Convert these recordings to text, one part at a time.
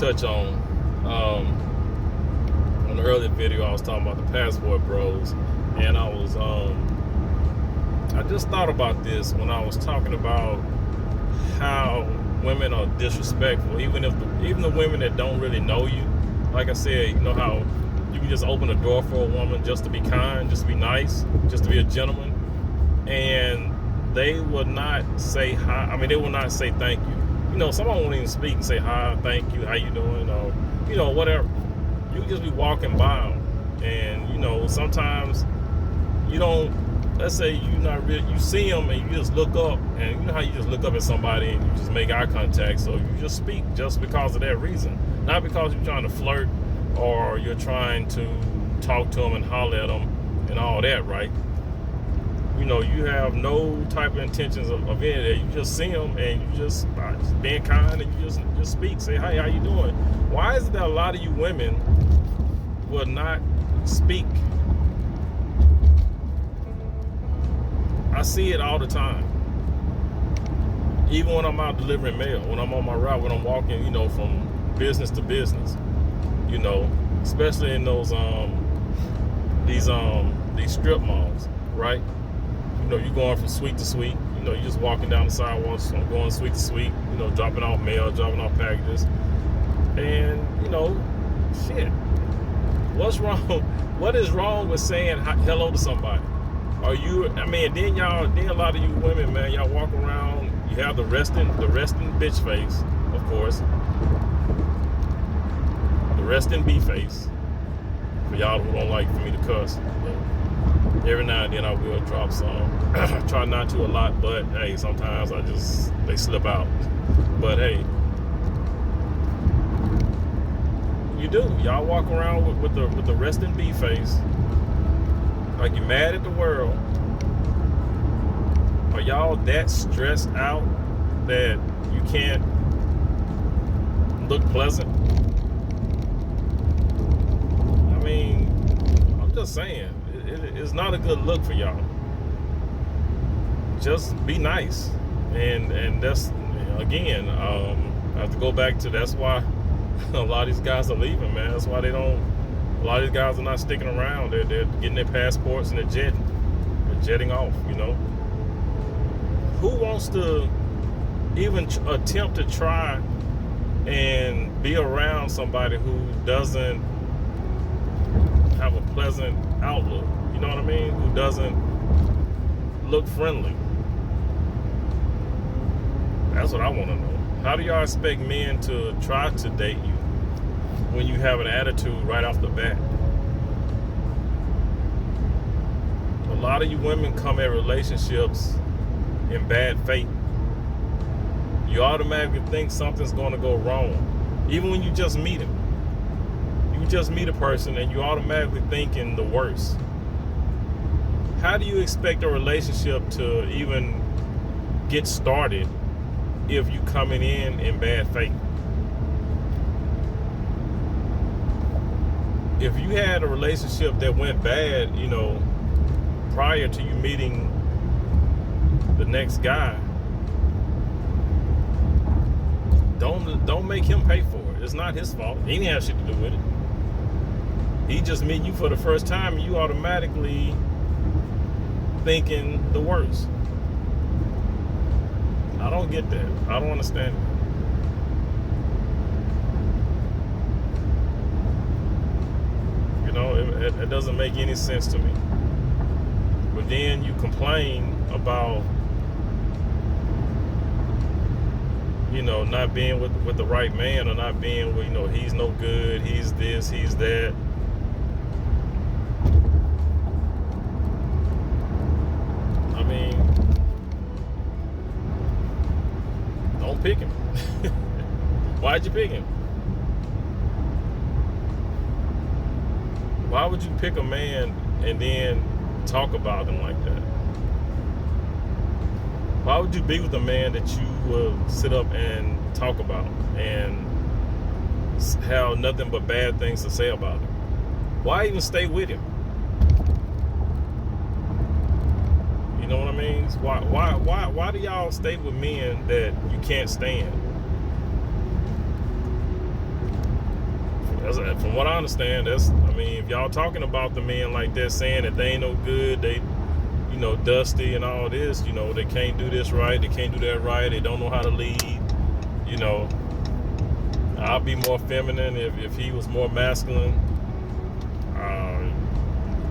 touch on the earlier video. I was talking about the passport bros, and I just thought about this when I was talking about how women are disrespectful, even the women that don't really know you. Like I said, you know how you can just open a door for a woman just to be kind, just to be nice, just to be a gentleman, and they will not say hi. I mean, they will not say thank you. You know, someone won't even speak and say hi, thank you, how you doing, or you know, whatever. You can just be walking by them, and you know, sometimes you don't. Let's say you see them and you just look up, and you know how you just look up at somebody and you just make eye contact, so you just speak just because of that reason, not because you're trying to flirt or you're trying to talk to them and holler at them and all that, right? You know, you have no type of intentions of any of that. You just see them and you just being kind, and you just speak, say, hey, how you doing? Why is it that a lot of you women will not speak? I see it all the time. Even when I'm out delivering mail, when I'm on my route, when I'm walking, you know, from business to business, you know, especially in those these strip malls, right? You know, you're going from suite to suite. You know, you're just walking down the sidewalks, going suite to suite. You know, dropping off mail, dropping off packages, and you know, shit. What's wrong? What is wrong with saying hello to somebody? Are you? I mean, then a lot of you women, man, y'all walk around. You have the resting bitch face, of course. The resting B face. For y'all who don't like for me to cuss, but every now and then I will drop some. I try not to a lot, but hey, sometimes they slip out. But hey, you do. Y'all walk around with the resting B face. Like you're mad at the world. Are y'all that stressed out that you can't look pleasant? I mean, I'm just saying, it's not a good look for y'all. Just be nice, and that's again. I have to go back to that's why a lot of these guys are leaving, man. That's why they don't. A lot of these guys are not sticking around. They're getting their passports and they're jetting off, you know. Who wants to even attempt to try and be around somebody who doesn't have a pleasant outlook? You know what I mean? Who doesn't look friendly? That's what I want to know. How do y'all expect men to try to date you when you have an attitude right off the bat? A lot of you women come at relationships in bad faith. You automatically think something's going to go wrong. Even when you just meet him. You just meet a person and you automatically thinking the worst. How do you expect a relationship to even get started if you coming in bad faith? If you had a relationship that went bad, you know, prior to you meeting the next guy, don't make him pay for it. It's not his fault. He didn't have shit to do with it. He just meeting you for the first time, and you automatically thinking the worst. I don't get that. I don't understand it. You know, it doesn't make any sense to me. But then you complain about, you know, not being with the right man, or not being with, you know, he's no good, he's this, he's that. I mean, don't pick him. Why'd you pick him? Why would you pick a man and then talk about him like that? Why would you be with a man that you will sit up and talk about and have nothing but bad things to say about him? Why even stay with him? You know what I mean? Why do y'all stay with men that you can't stand? From what I understand, if y'all talking about the men like that, saying that they ain't no good, they, dusty and all this, they can't do this right, they can't do that right, they don't know how to lead, I'll be more feminine if he was more masculine.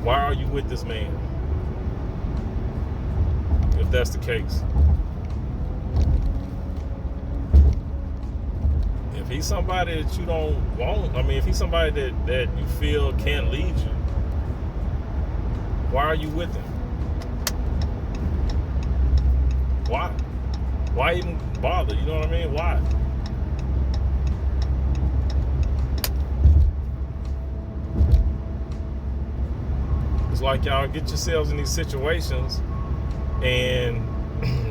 Why are you with this man? If that's the case. If he's somebody that you don't want, if he's somebody that you feel can't lead you, why are you with him? Why? Why even bother? You know what I mean? Why? It's like y'all get yourselves in these situations and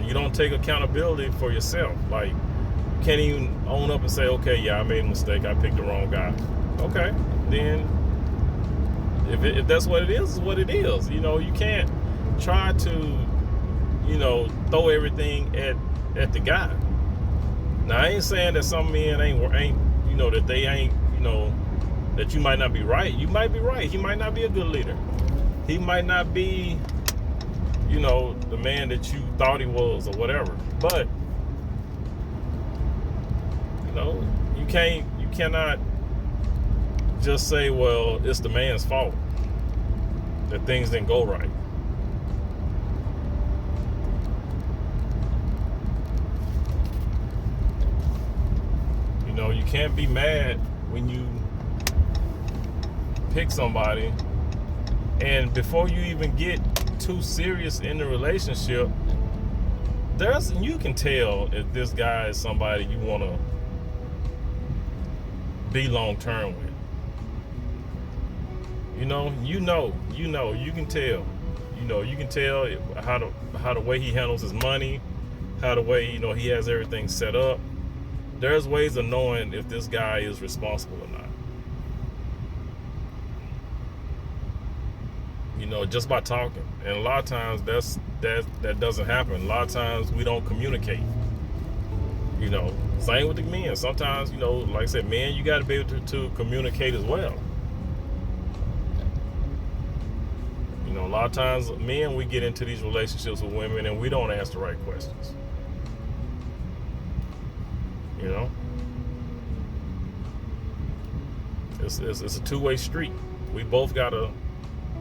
you don't take accountability for yourself. Like, you can't even own up and say, okay, yeah, I made a mistake. I picked the wrong guy. Okay, then if that's what it is, it's what it is. You can't try to, throw everything at the guy. Now, I ain't saying that some men ain't, that they ain't, that you might not be right. You might be right. He might not be a good leader. He might not be, the man that you thought he was or whatever. But, you cannot just say, well, it's the man's fault that things didn't go right. You can't be mad when you pick somebody, and before you even get too serious in the relationship, you can tell if this guy is somebody you want to be long term with. You can tell. You can tell how the way he handles his money, how the way he has everything set up. There's ways of knowing if this guy is responsible or not. Just by talking. And a lot of times that doesn't happen. A lot of times we don't communicate. Same with the men. Sometimes, like I said, men, you got to be able to communicate as well. A lot of times, men, we get into these relationships with women and we don't ask the right questions. It's a two-way street. We both got to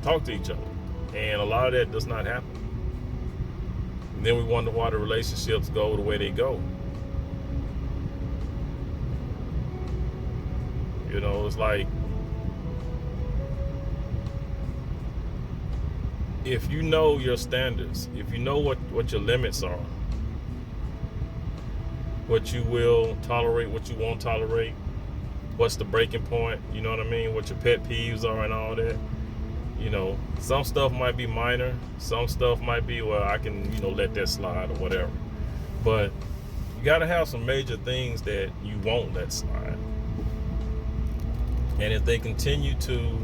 talk to each other. And a lot of that does not happen. And then we wonder why the relationships go the way they go. It's like, if you know your standards, if you know what your limits are, what you will tolerate, what you won't tolerate, what's the breaking point, you know what I mean, what your pet peeves are and all that. Some stuff might be minor, some stuff might be, well, I can, let that slide or whatever. But you got to have some major things that you won't let slide. And if they continue to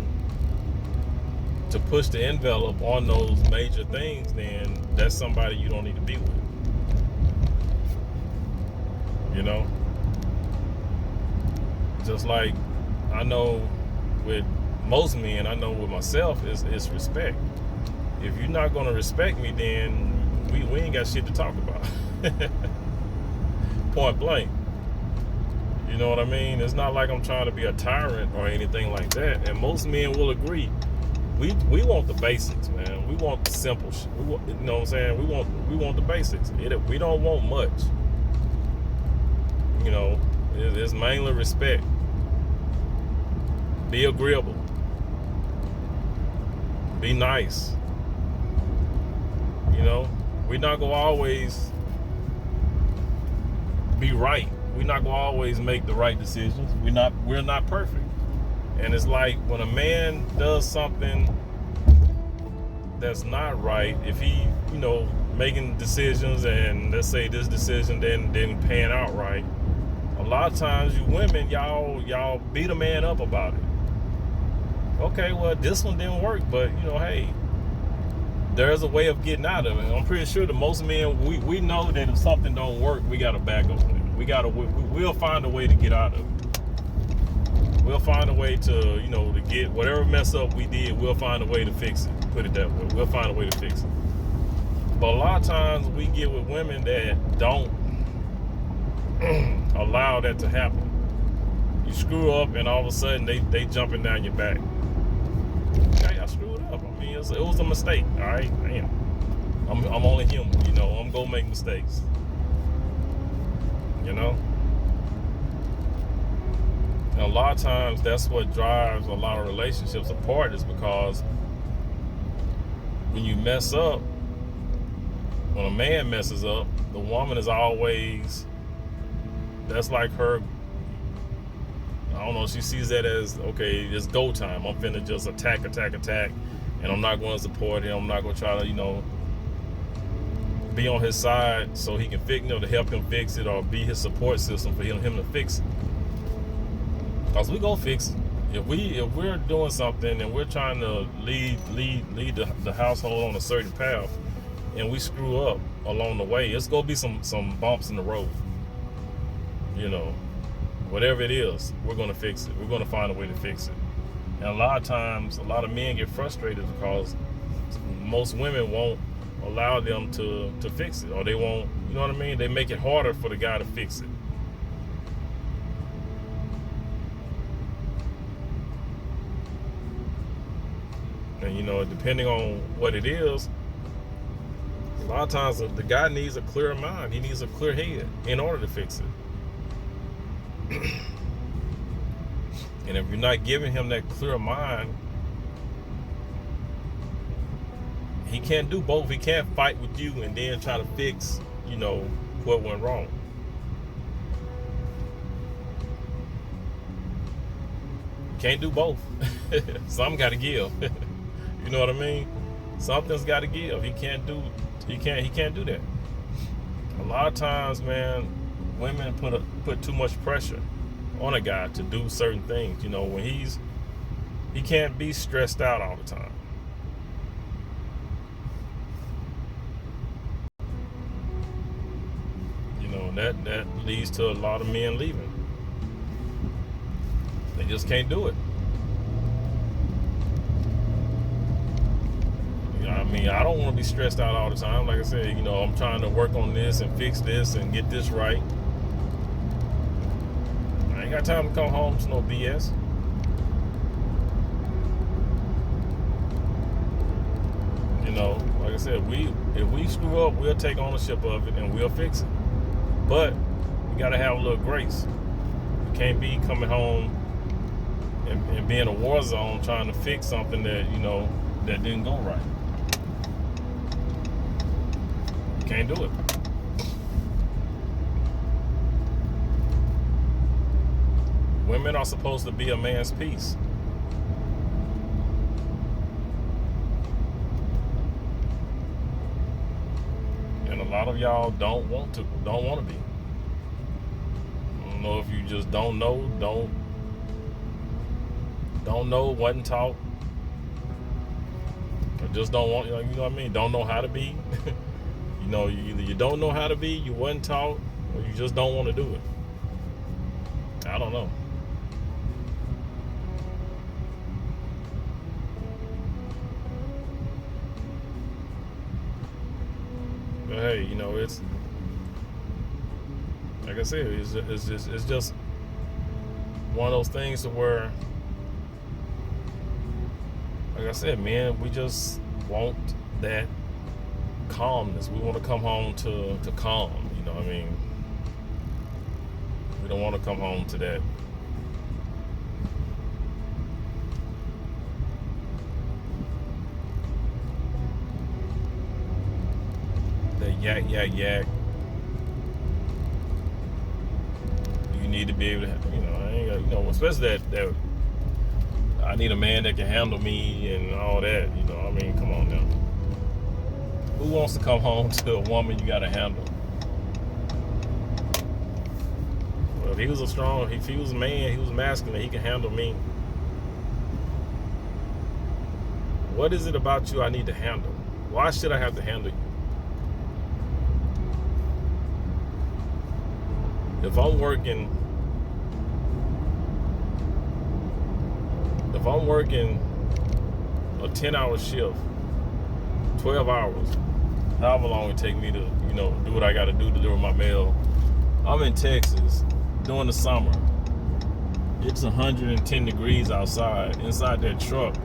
push the envelope on those major things, then that's somebody you don't need to be with. Just like I know with most men, I know with myself, it's respect. If you're not going to respect me, then we ain't got shit to talk about. Point blank. You know what I mean? It's not like I'm trying to be a tyrant or anything like that. And most men will agree. We want the basics, man. We want the simple shit. You know what I'm saying? We want the basics. We don't want much. It's mainly respect. Be agreeable. Be nice. We're not gonna always be right. We're not gonna always make the right decisions. We're not perfect. And it's like when a man does something that's not right, if he, making decisions and let's say this decision didn't pan out right, a lot of times you women, y'all beat a man up about it. Okay, well, this one didn't work, but hey, there's a way of getting out of it. I'm pretty sure that most men, we know that if something don't work, we got to back up on it. We'll find a way to get out of it. We'll find a way to, you know, to get whatever mess up we did, we'll find a way to fix it. Put it that way. We'll find a way to fix it. But a lot of times we get with women that don't allow that to happen. You screw up and all of a sudden they jumping down your back. Okay, I screwed up. I mean, it was a mistake. All right, damn. I'm only human. You know, I'm gonna make mistakes. You know. And a lot of times that's what drives a lot of relationships apart, is because when you mess up, when a man messes up, the woman is always, that's like her, I don't know, she sees that as, okay, it's go time. I'm finna just attack, and I'm not going to support him. I'm not going to try to, you know, be on his side so he can fix, you know, to help him fix it, or be his support system for him to fix it. Because we gonna fix it. If we're doing something and we're trying to lead the household on a certain path, and we screw up along the way, it's gonna be some bumps in the road. You know, whatever it is, we're gonna fix it. We're gonna find a way to fix it. And a lot of times, a lot of men get frustrated because most women won't allow them to fix it, or they won't. You know what I mean? They make it harder for the guy to fix it. And, you know, depending on what it is, a lot of times the guy needs a clear mind. He needs a clear head in order to fix it. And if you're not giving him that clear mind, he can't do both. He can't fight with you and then try to fix, you know, what went wrong. Can't do both. Something got to give. You know what I mean? Something's got to give. He can't do that. A lot of times, man, women put too much pressure on a guy to do certain things. You know, when he can't be stressed out all the time. You know, and that leads to a lot of men leaving. They just can't do it. I mean, I don't want to be stressed out all the time. Like I said, you know, I'm trying to work on this and fix this and get this right. I ain't got time to come home to no BS. You know, like I said, if we screw up, we'll take ownership of it and we'll fix it. But we got to have a little grace. We can't be coming home and be in a war zone trying to fix something that, you know, that didn't go right. Can't do it. Women are supposed to be a man's peace. And a lot of y'all don't want to be. I don't know if you just don't know, wasn't taught, or just don't want, you know what I mean? Don't know how to be. You know, either you don't know how to be, you wasn't taught, or you just don't want to do it. I don't know. But hey, you know, it's like I said, it's just one of those things to where, like I said, man, we just want that calmness. We want to come home to calm, you know what I mean? We don't want to come home to that. That yak. You need to be able to, you know, I ain't got, you know, especially that I need a man that can handle me and all that, you know, I mean, come on now. Who wants to come home to a woman you got to handle? Well, if he was if he was a man, he was masculine, he can handle me. What is it about you I need to handle? Why should I have to handle you? If I'm working if I'm working a 10-hour shift, 12 hours, however long it take me to, do what I got to do to deliver my mail. I'm in Texas during the summer. It's 110 degrees outside. Inside that truck,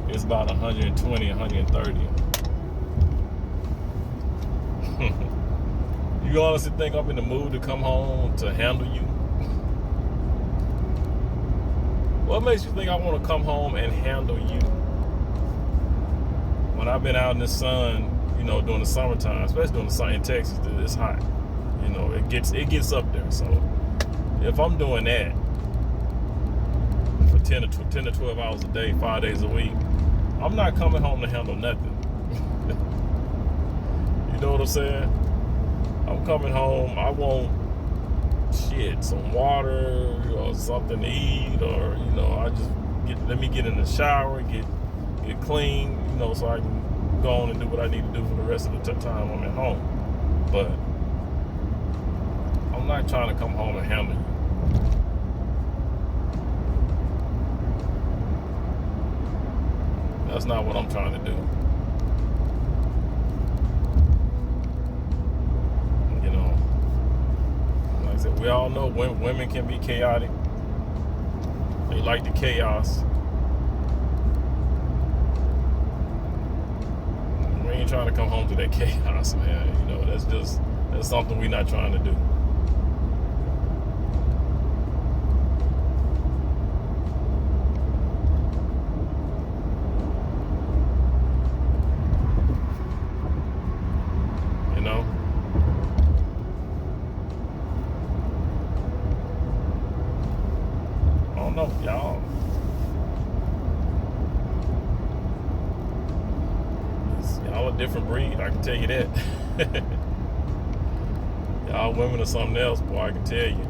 it's about 120, 130. You honestly think I'm in the mood to come home to handle you? What makes you think I want to come home and handle you? When I've been out in the sun, during the summertime, especially during the sun in Texas, it's hot. It gets up there. So if I'm doing that for 10 to 12 hours a day, 5 days a week, I'm not coming home to handle nothing. You know what I'm saying? I'm coming home, I want some water or something to eat, or I just let me get in the shower, get clean, so I can go on and do what I need to do for the rest of the time I'm at home. But I'm not trying to come home and handle you. That's not what I'm trying to do. Like I said, we all know women can be chaotic. They like the chaos. We ain't trying to come home to that chaos, man. That's something we're not trying to do. I don't know, y'all. Y'all a different breed, I can tell you that. Y'all women are something else, boy, I can tell you.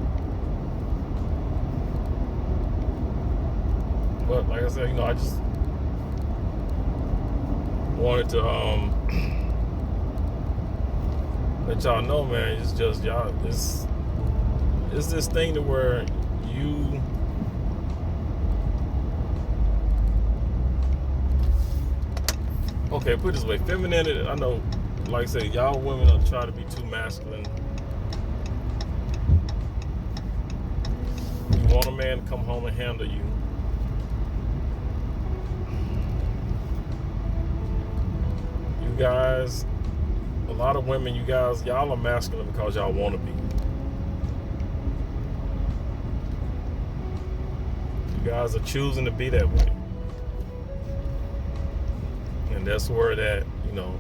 But like I said, I just wanted to let y'all know, man. It's just y'all. It's this thing to where you. Okay, put it this way, femininity. I know, like I say, y'all women are trying to be too masculine. You want a man to come home and handle you. You guys, a lot of women, y'all are masculine because y'all want to be. You guys are choosing to be that way. And that's where that, you're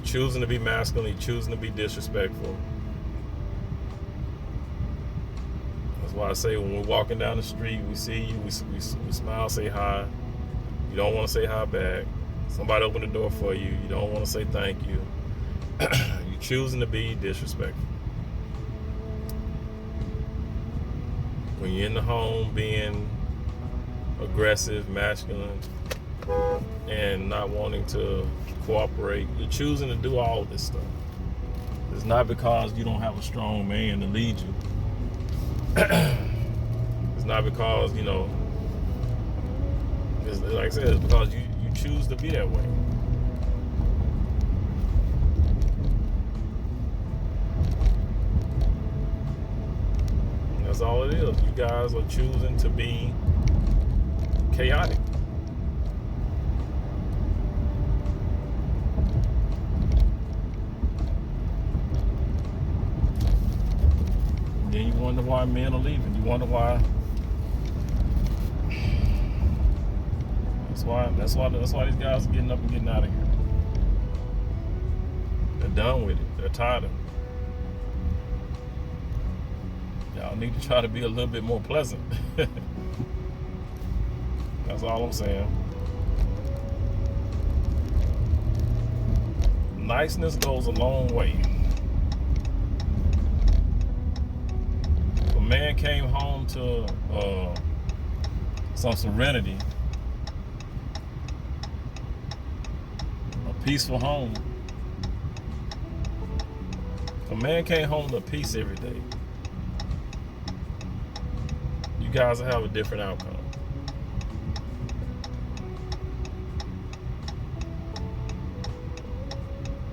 choosing to be masculine, you're choosing to be disrespectful. That's why I say when we're walking down the street, we see you, we smile, say hi. You don't want to say hi back. Somebody open the door for you, you don't want to say thank you. You're choosing to be disrespectful. When you're in the home being aggressive, masculine, and not wanting to cooperate, you're choosing to do all this stuff. It's not because you don't have a strong man to lead you. It's not because, it's, like I said, it's because you choose to be that way. That's all it is. You guys are choosing to be chaotic. Then you wonder why men are leaving. You wonder why. That's why these guys are getting up and getting out of here. They're done with it. They're tired of it. Y'all need to try to be a little bit more pleasant. That's all I'm saying. Niceness goes a long way. If a man came home to some serenity, a peaceful home. If a man came home to peace every day, guys will have a different outcome.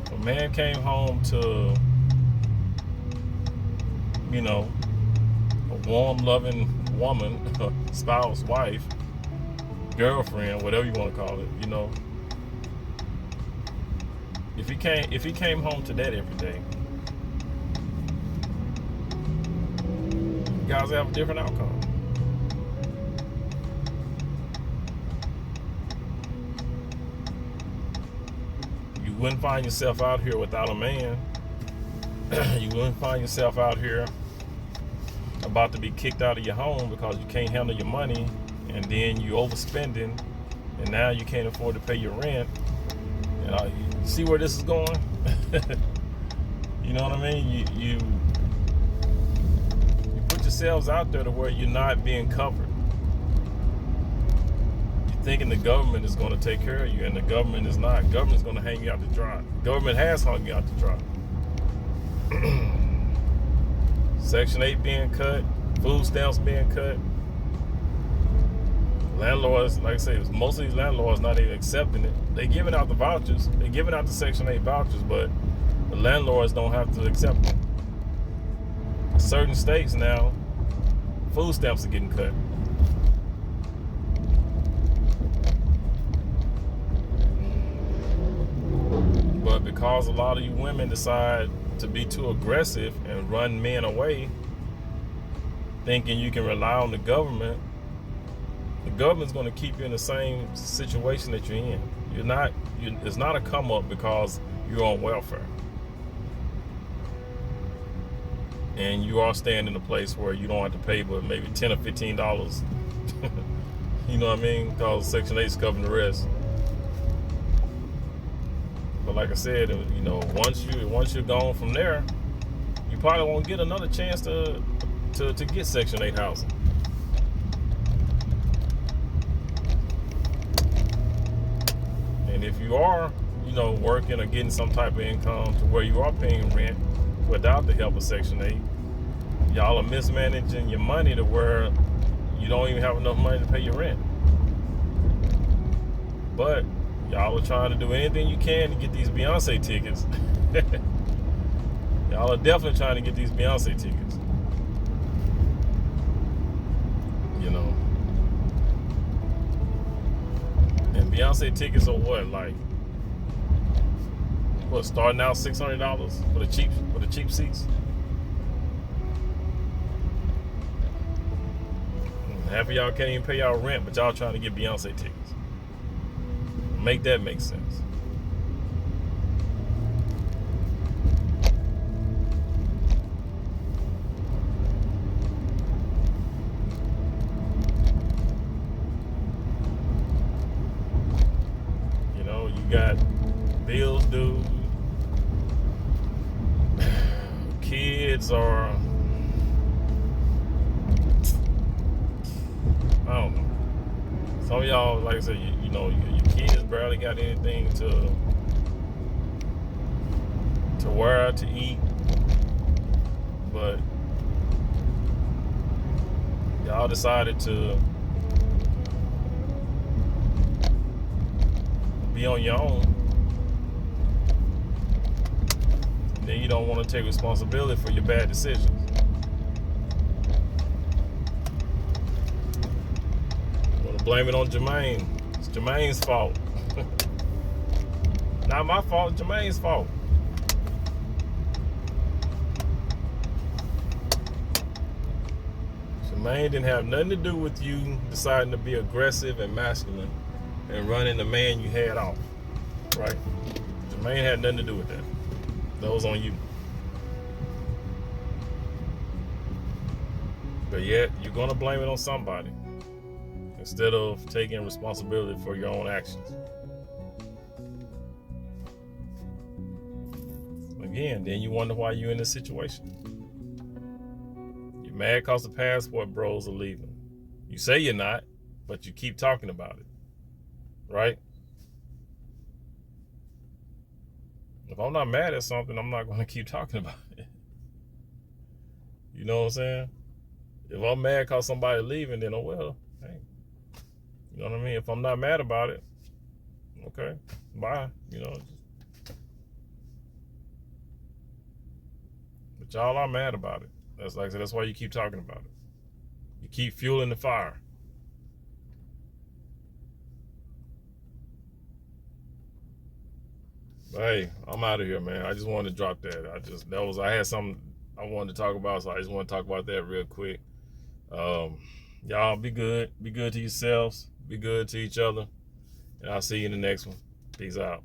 If a man came home to, you know, a warm, loving woman, spouse, wife, girlfriend, whatever you want to call it, you know, if he came home to that every day, guys have a different outcome. You wouldn't find yourself out here without a man. You wouldn't find yourself out here about to be kicked out of your home because you can't handle your money, and then you overspending, and now you can't afford to pay your rent. You see where this is going? You know what I mean? You put yourselves out there to where you're not being covered. You're thinking the government is going to take care of you, and the government is not. Government's going to hang you out to dry. Government has hung you out to dry. Section 8 being cut, food stamps being cut. Landlords, like I say, most of these landlords not even accepting it. They giving out the vouchers. They're giving out the Section 8 vouchers, but the landlords don't have to accept them. Certain states now, food stamps are getting cut. But because a lot of you women decide to be too aggressive and run men away, thinking you can rely on the government's going to keep you in the same situation that you're in. It's not a come up because you're on welfare. And you are staying in a place where you don't have to pay but maybe $10 or $15. You know what I mean? Because Section 8 is covering the rest. But like I said, you know, once you're gone from there, you probably won't get another chance to get Section 8 housing. And if you are, you know, working or getting some type of income to where you are paying rent without the help of Section 8, y'all are mismanaging your money to where you don't even have enough money to pay your rent. But y'all are trying to do anything you can to get these Beyonce tickets. Y'all are definitely trying to get these Beyonce tickets. You know. And Beyonce tickets are starting out $600 for the cheap seats. Half of y'all can't even pay y'all rent, but y'all trying to get Beyonce tickets. Make that make sense. You know, you got bills due. Kids are, I don't know. Some of y'all, like I said, you know, your kids barely got anything to wear, to eat, but y'all decided to be on your own. Then you don't want to take responsibility for your bad decisions. You want to blame it on Jermaine. It's Jermaine's fault. Not my fault, Jermaine's fault. Jermaine didn't have nothing to do with you deciding to be aggressive and masculine and running the man you had off, right? Jermaine had nothing to do with that. That was on you. But yet, you're going to blame it on somebody instead of taking responsibility for your own actions. Again, then you wonder why you're in this situation. You're mad because the passport bros are leaving. You say you're not, but you keep talking about it. Right? If I'm not mad at something, I'm not going to keep talking about it. You know what I'm saying? If I'm mad because somebody leaving, then, oh, well, hey. You know what I mean? If I'm not mad about it, okay, bye. You know. But y'all are mad about it. That's like I said, that's why you keep talking about it. You keep fueling the fire. But hey, I'm out of here, man. I just wanted to drop that. I had something I wanted to talk about, so I just want to talk about that real quick. Y'all be good. Be good to yourselves. Be good to each other. And I'll see you in the next one. Peace out.